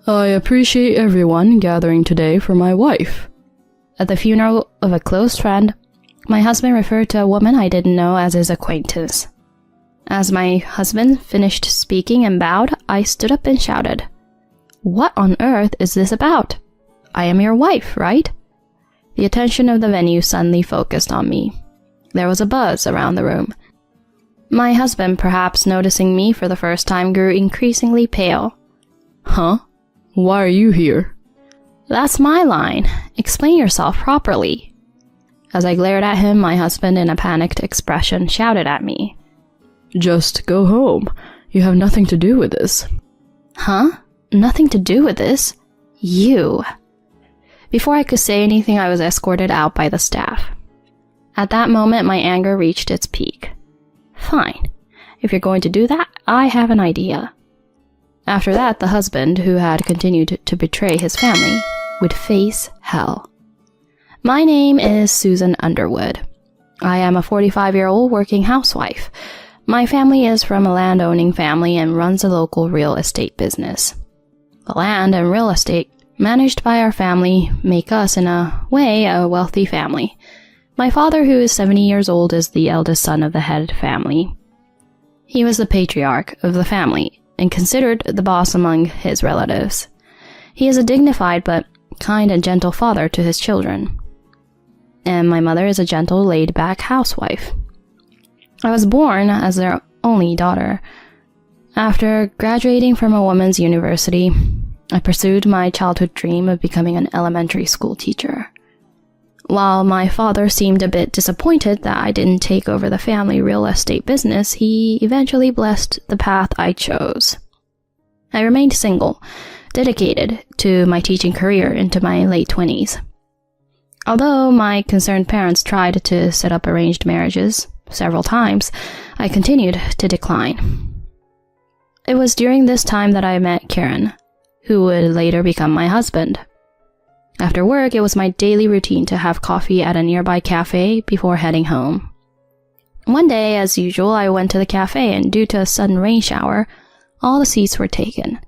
I appreciate everyone gathering today for my wife. At the funeral of a close friend, my husband referred to a woman I didn't know as his acquaintance. As my husband finished speaking and bowed, I stood up and shouted, "What on earth is this about? I am your wife, right?" The attention of the venue suddenly focused on me. There was a buzz around the room. My husband, perhaps noticing me for the first time, grew increasingly pale. Huh? Why are you here? That's my line. Explain yourself properly. As I glared at him, my husband, in a panicked expression, shouted at me. Just go home. You have nothing to do with this. Huh? Nothing to do with this? You. Before I could say anything, I was escorted out by the staff. At that moment, my anger reached its peak. Fine. If you're going to do that, I have an idea. After that, the husband, who had continued to betray his family, would face hell. My name is Susan Underwood. I am a 45-year-old working housewife. My family is from a land-owning family and runs a local real estate business. The land and real estate managed by our family make us, in a way, a wealthy family. My father, who is 70 years old, is the eldest son of the head family. He was the patriarch of the family and considered the boss among his relatives. He is a dignified but kind and gentle father to his children. And my mother is a gentle, laid-back housewife. I was born as their only daughter. After graduating from a women's university, I pursued my childhood dream of becoming an elementary school teacher. While my father seemed a bit disappointed that I didn't take over the family real estate business, he eventually blessed the path I chose. I remained single, dedicated to my teaching career into my late 20s. Although my concerned parents tried to set up arranged marriages several times, I continued to decline. It was during this time that I met Kieran, who would later become my husband. After work, it was my daily routine to have coffee at a nearby cafe before heading home. One day, as usual, I went to the cafe, and due to a sudden rain shower, all the seats were taken.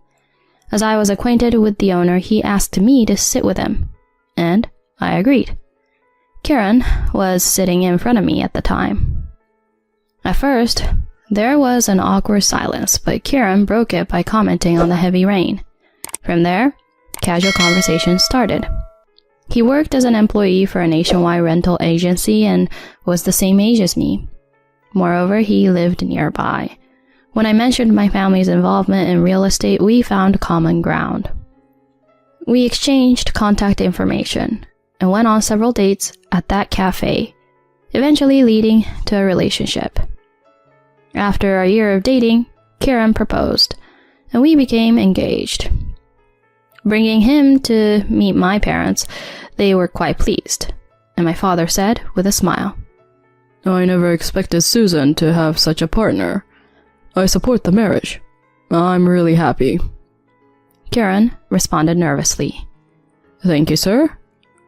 As I was acquainted with the owner, he asked me to sit with him, and I agreed. Kieran was sitting in front of me at the time. At first, there was an awkward silence, but Kieran broke it by commenting on the heavy rain. From there, casual conversation started. He worked as an employee for a nationwide rental agency and was the same age as me. Moreover, he lived nearby. When I mentioned my family's involvement in real estate, we found common ground. We exchanged contact information and went on several dates at that cafe, eventually leading to a relationship. After a year of dating, Kieran proposed, and we became engaged. Bringing him to meet my parents, they were quite pleased, and my father said with a smile, I never expected Susan to have such a partner. I support the marriage. I'm really happy. Kieran responded nervously. Thank you, sir.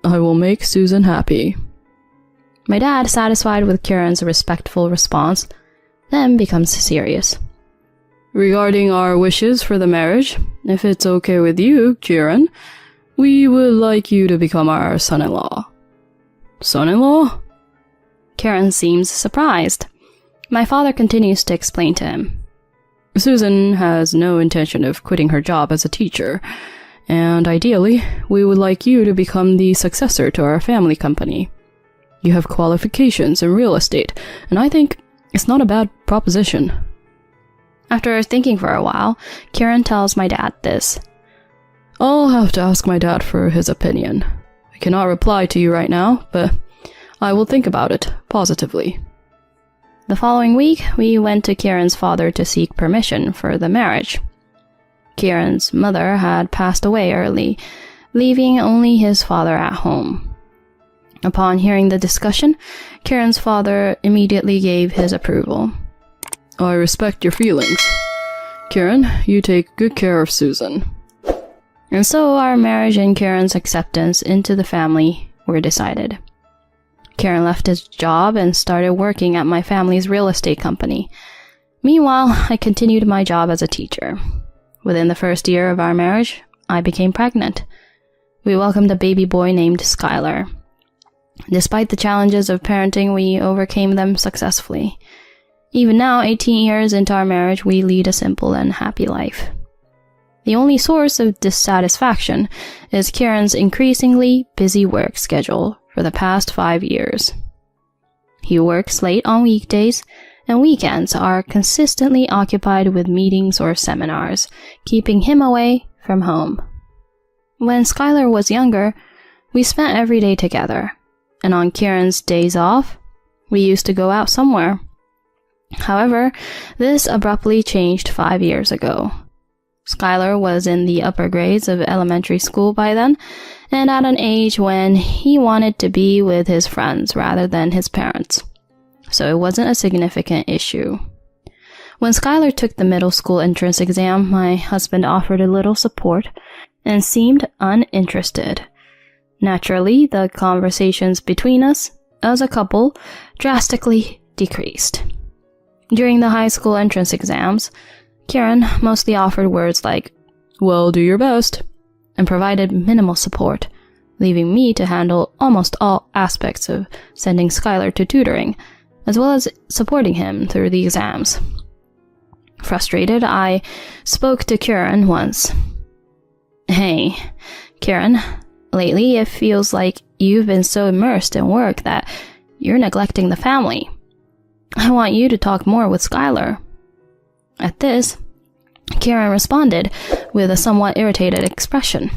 I will make Susan happy. My dad, satisfied with Kieran's respectful response, then becomes serious. Regarding our wishes for the marriage, if it's okay with you, Kieran, we would like you to become our son-in-law. Son-in-law? Kieran seems surprised. My father continues to explain to him. Susan has no intention of quitting her job as a teacher, and ideally, we would like you to become the successor to our family company. You have qualifications in real estate, and I think it's not a bad proposition. After thinking for a while, Kieran tells my dad this. I'll have to ask my dad for his opinion. I cannot reply to you right now, but I will think about it positively. The following week, we went to Kieran's father to seek permission for the marriage. Kieran's mother had passed away early, leaving only his father at home. Upon hearing the discussion, Kieran's father immediately gave his approval. I respect your feelings. Kieran, you take good care of Susan. And so our marriage and Kieran's acceptance into the family were decided. Kieran left his job and started working at my family's real estate company. Meanwhile, I continued my job as a teacher. Within the first year of our marriage, I became pregnant. We welcomed a baby boy named Skylar. Despite the challenges of parenting, we overcame them successfully. Even now, 18 years into our marriage, we lead a simple and happy life. The only source of dissatisfaction is Kieran's increasingly busy work schedule for the past 5 years. He works late on weekdays, and weekends are consistently occupied with meetings or seminars, keeping him away from home. When Skylar was younger, we spent every day together, and on Kieran's days off, we used to go out somewhere. However, this abruptly changed 5 years ago. Skylar was in the upper grades of elementary school by then, and at an age when he wanted to be with his friends rather than his parents. So it wasn't a significant issue. When Skylar took the middle school entrance exam, my husband offered a little support and seemed uninterested. Naturally, the conversations between us, as a couple, drastically decreased. During the high school entrance exams, Kieran mostly offered words like, "Well, do your best," and provided minimal support, leaving me to handle almost all aspects of sending Skylar to tutoring, as well as supporting him through the exams. Frustrated, I spoke to Kieran once. "Hey, Kieran, lately it feels like you've been so immersed in work that you're neglecting the family. I want you to talk more with Skylar." At this, Kieran responded with a somewhat irritated expression.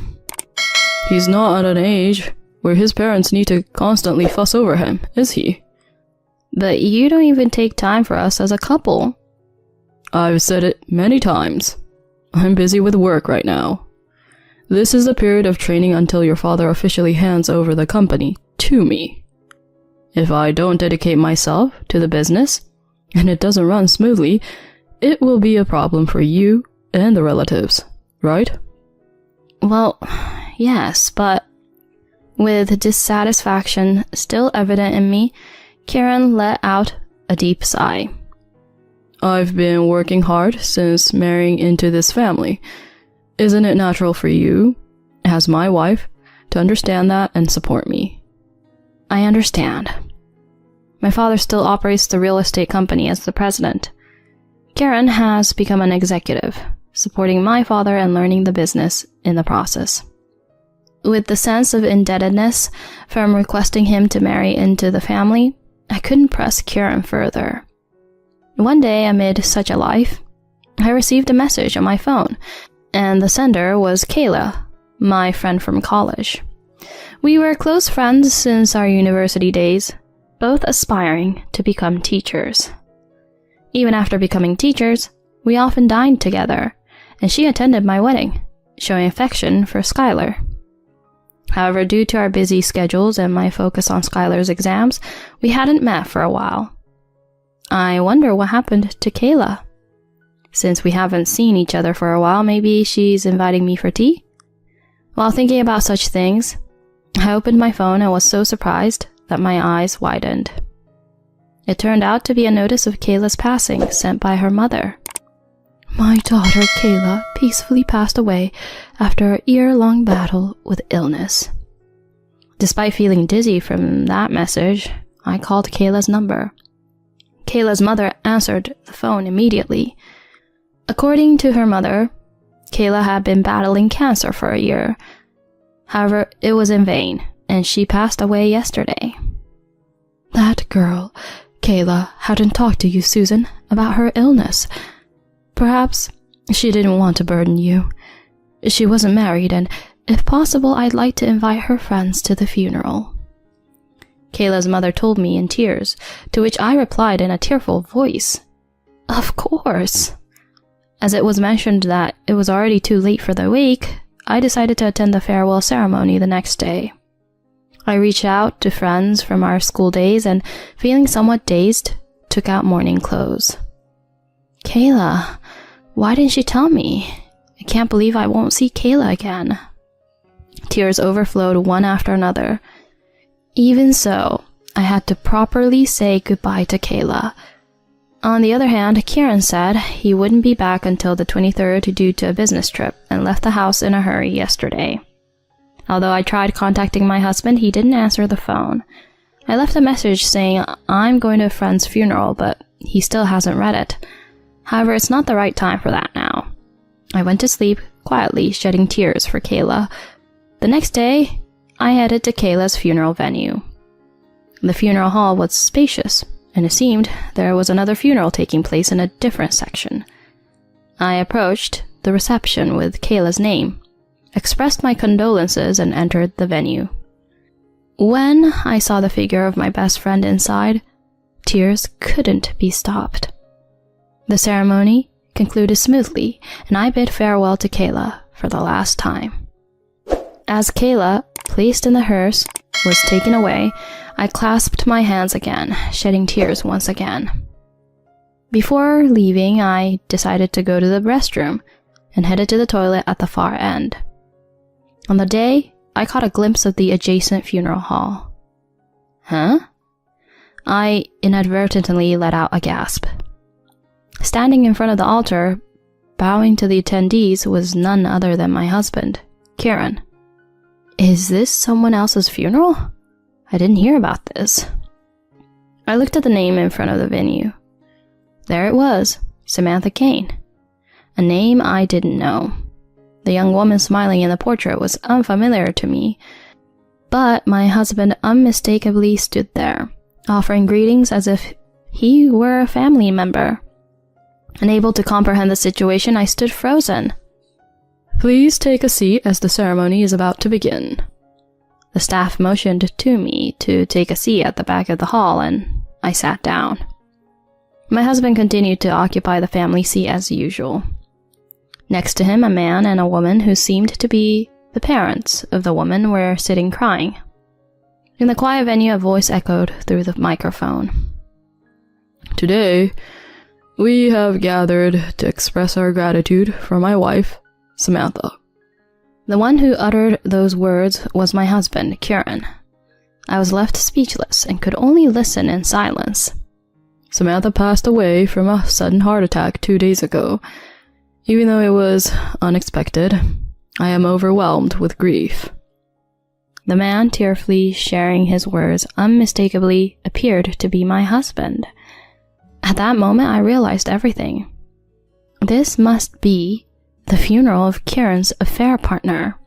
"He's not at an age where his parents need to constantly fuss over him, is he?" "But you don't even take time for us as a couple." "I've said it many times. I'm busy with work right now. This is the period of training until your father officially hands over the company to me. If I don't dedicate myself to the business, and it doesn't run smoothly, it will be a problem for you and the relatives, right?" "Well, yes, but..." With dissatisfaction still evident in me, Kieran let out a deep sigh. "I've been working hard since marrying into this family. Isn't it natural for you, as my wife, to understand that and support me?" "I understand. My father still operates the real estate company as the president. Kieran has become an executive, supporting my father and learning the business in the process." With the sense of indebtedness from requesting him to marry into the family, I couldn't press Kieran further. One day, amid such a life, I received a message on my phone, and the sender was Kayla, my friend from college. We were close friends since our university days, both aspiring to become teachers. Even after becoming teachers, we often dined together, and she attended my wedding, showing affection for Skylar. However, due to our busy schedules and my focus on Skylar's exams, we hadn't met for a while. I wonder what happened to Kayla. Since we haven't seen each other for a while, maybe she's inviting me for tea? While thinking about such things, I opened my phone and was so surprised that my eyes widened. It turned out to be a notice of Kayla's passing sent by her mother. "My daughter Kayla peacefully passed away after a year-long battle with illness." Despite feeling dizzy from that message, I called Kayla's number. Kayla's mother answered the phone immediately. According to her mother, Kayla had been battling cancer for a year. However, it was in vain, and she passed away yesterday. "That girl, Kayla, hadn't talked to you, Susan, about her illness. Perhaps she didn't want to burden you. She wasn't married, and if possible, I'd like to invite her friends to the funeral." Kayla's mother told me in tears, to which I replied in a tearful voice, "Of course." As it was mentioned that it was already too late for the wake, I decided to attend the farewell ceremony the next day. I reached out to friends from our school days and, feeling somewhat dazed, took out mourning clothes. "Kayla, why didn't she tell me? I can't believe I won't see Kayla again." Tears overflowed one after another. Even so, I had to properly say goodbye to Kayla. On the other hand, Kieran said he wouldn't be back until the 23rd due to a business trip and left the house in a hurry yesterday. Although I tried contacting my husband, he didn't answer the phone. I left a message saying I'm going to a friend's funeral, but he still hasn't read it. However, it's not the right time for that now. I went to sleep quietly, shedding tears for Kayla. The next day, I headed to Kayla's funeral venue. The funeral hall was spacious, and it seemed there was another funeral taking place in a different section. I approached the reception with Kayla's name, expressed my condolences, and entered the venue. When I saw the figure of my best friend inside, tears couldn't be stopped. The ceremony concluded smoothly, and I bid farewell to Kayla for the last time. As Kayla, placed in the hearse, was taken away, I clasped my hands again, shedding tears once again. Before leaving, I decided to go to the restroom and headed to the toilet at the far end. On the day, I caught a glimpse of the adjacent funeral hall. Huh? I inadvertently let out a gasp. Standing in front of the altar, bowing to the attendees, was none other than my husband, Kieran. Is this someone else's funeral? I didn't hear about this. I looked at the name in front of the venue. There it was, Samantha Kane. A name I didn't know. The young woman smiling in the portrait was unfamiliar to me, but my husband unmistakably stood there, offering greetings as if he were a family member. Unable to comprehend the situation, I stood frozen. Please take a seat as the ceremony is about to begin. The staff motioned to me to take a seat at the back of the hall, and I sat down. My husband continued to occupy the family seat as usual. Next to him, a man and a woman who seemed to be the parents of the woman were sitting crying. In the quiet venue, a voice echoed through the microphone. Today, we have gathered to express our gratitude for my wife, Samantha. The one who uttered those words was my husband, Kieran. I was left speechless and could only listen in silence. Samantha passed away from a sudden heart attack 2 days ago. Even though it was unexpected, I am overwhelmed with grief. The man tearfully sharing his words unmistakably appeared to be my husband. At that moment, I realized everything. This must be the funeral of Kieran's affair partner.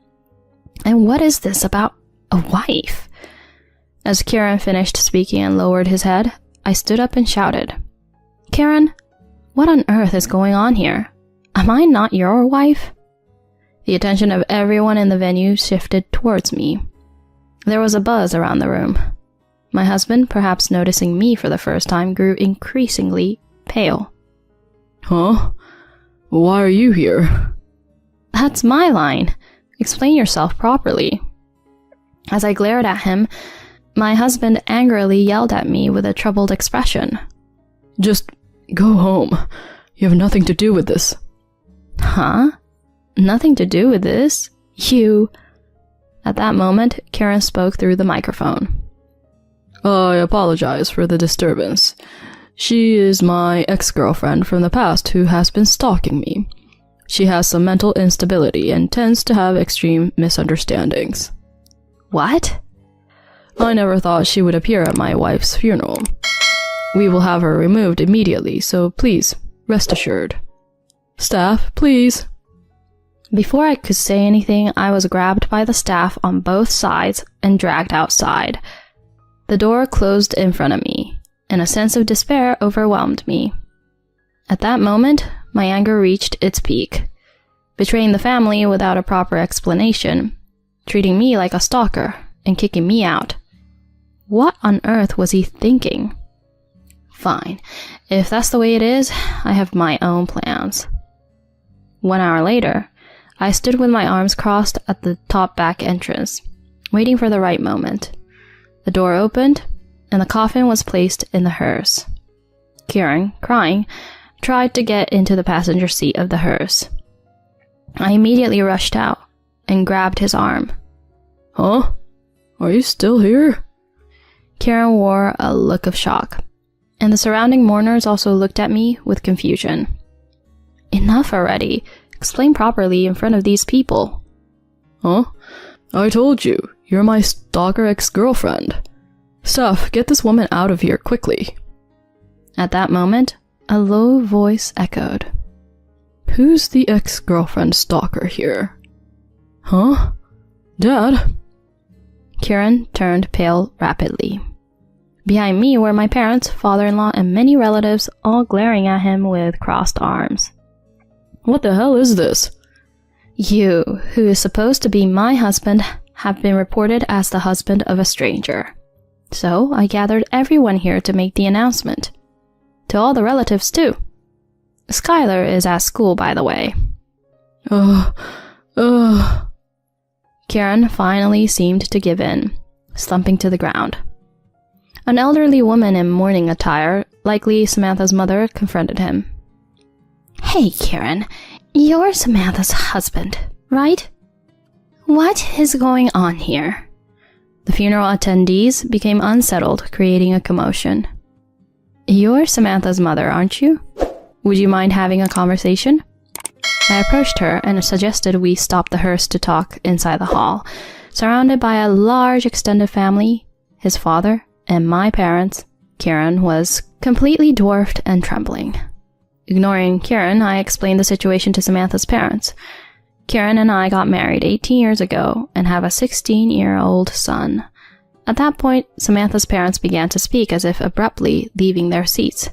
And what is this about a wife? As Kieran finished speaking and lowered his head, I stood up and shouted, Kieran, what on earth is going on here? Am I not your wife? The attention of everyone in the venue shifted towards me. There was a buzz around the room. My husband, perhaps noticing me for the first time, grew increasingly pale. Huh? Why are you here? That's my line. Explain yourself properly. As I glared at him, my husband angrily yelled at me with a troubled expression. Just go home. You have nothing to do with this. Huh? Nothing to do with this? You... At that moment, Karen spoke through the microphone. I apologize for the disturbance. She is my ex-girlfriend from the past who has been stalking me. She has some mental instability and tends to have extreme misunderstandings. What? I never thought she would appear at my wife's funeral. We will have her removed immediately, so please, rest assured. Staff, please. Before I could say anything, I was grabbed by the staff on both sides and dragged outside. The door closed in front of me, and a sense of despair overwhelmed me. At that moment, my anger reached its peak. Betraying the family without a proper explanation, treating me like a stalker, and kicking me out. What on earth was he thinking? Fine, if that's the way it is, I have my own plans. 1 hour later, I stood with my arms crossed at the top back entrance, waiting for the right moment. The door opened, and the coffin was placed in the hearse. Kieran, crying, tried to get into the passenger seat of the hearse. I immediately rushed out and grabbed his arm. Huh? Are you still here? Kieran wore a look of shock. and the surrounding mourners also looked at me with confusion. Enough already. Explain properly in front of these people. Huh? I told you, you're my stalker ex-girlfriend. Steph, get this woman out of here quickly. At that moment, a low voice echoed. Who's the ex-girlfriend stalker here? Huh? Dad? Kieran turned pale rapidly. Behind me were my parents, father-in-law, and many relatives, all glaring at him with crossed arms. What the hell is this? You, who is supposed to be my husband, have been reported as the husband of a stranger. So I gathered everyone here to make the announcement. To all the relatives, too. Skylar is at school, by the way. Kieran finally seemed to give in, slumping to the ground. An elderly woman in mourning attire, likely Samantha's mother, confronted him. Hey, Kieran, you're Samantha's husband, right? What is going on here? The funeral attendees became unsettled, creating a commotion. You're Samantha's mother, aren't you? Would you mind having a conversation? I approached her and suggested we stop the hearse to talk inside the hall, surrounded by a large extended family, his father, and my parents. Kieran was completely dwarfed and trembling. Ignoring Kieran, I explained the situation to Samantha's parents. Kieran and I got married 18 years ago and have a 16-year-old son. At that point, Samantha's parents began to speak as if abruptly leaving their seats.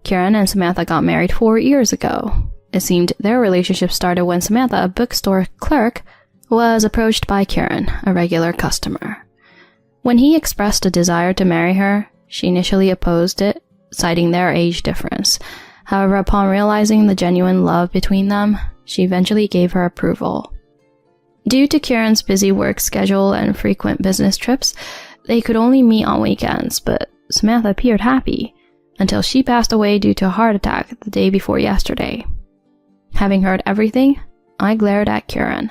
Kieran and Samantha got married 4 years ago. It seemed their relationship started when Samantha, a bookstore clerk, was approached by Kieran, a regular customer. When he expressed a desire to marry her, she initially opposed it, citing their age difference. However, upon realizing the genuine love between them, she eventually gave her approval. Due to Kieran's busy work schedule and frequent business trips, they could only meet on weekends, but Samantha appeared happy, until she passed away due to a heart attack the day before yesterday. Having heard everything, I glared at Kieran.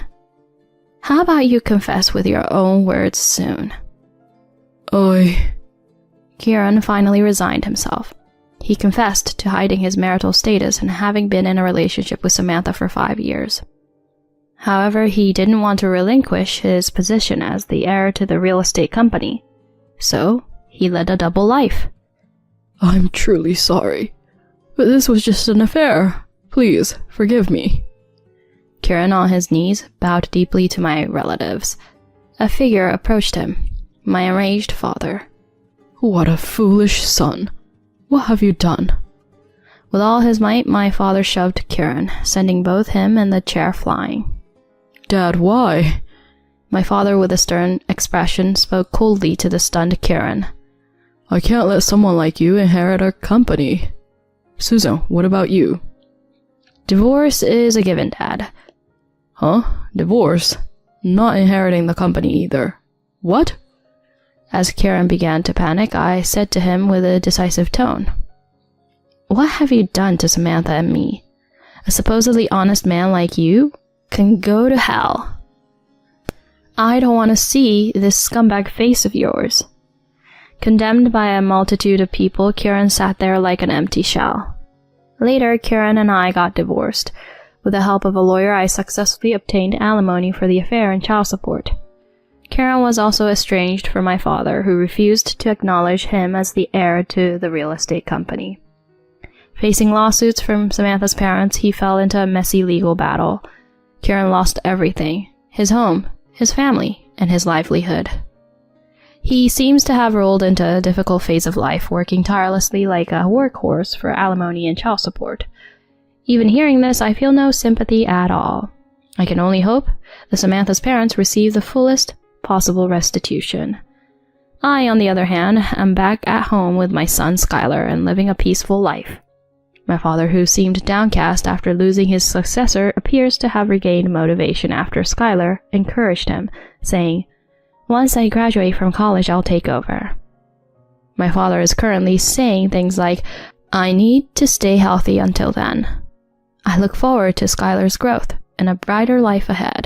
How about you confess with your own words soon? Kieran finally resigned himself. He confessed to hiding his marital status and having been in a relationship with Samantha for 5 years. However, he didn't want to relinquish his position as the heir to the real estate company, so he led a double life. I'm truly sorry, but this was just an affair. Please, forgive me. Kieran, on his knees, bowed deeply to my relatives. A figure approached him, my enraged father. What a foolish son. What have you done? With all his might, my father shoved Kieran, sending both him and the chair flying. Dad, why? My father, with a stern expression, spoke coldly to the stunned Kieran. I can't let someone like you inherit our company. Susan, what about you? Divorce is a given, Dad. Huh? Divorce? Not inheriting the company either. What? As Kieran began to panic, I said to him with a decisive tone, What have you done to Samantha and me? A supposedly honest man like you can go to hell. I don't want to see this scumbag face of yours. Condemned by a multitude of people, Kieran sat there like an empty shell. Later, Kieran and I got divorced. With the help of a lawyer, I successfully obtained alimony for the affair and child support. Kieran was also estranged from my father, who refused to acknowledge him as the heir to the real estate company. Facing lawsuits from Samantha's parents, he fell into a messy legal battle. Kieran lost everything: his home, his family, and his livelihood. He seems to have rolled into a difficult phase of life, working tirelessly like a workhorse for alimony and child support. Even hearing this, I feel no sympathy at all. I can only hope that Samantha's parents receive the fullest possible restitution. I, on the other hand, am back at home with my son Skylar and living a peaceful life. My father, who seemed downcast after losing his successor, appears to have regained motivation after Skylar encouraged him, saying, Once I graduate from college, I'll take over. My father is currently saying things like, I need to stay healthy until then. I look forward to Skylar's growth and a brighter life ahead.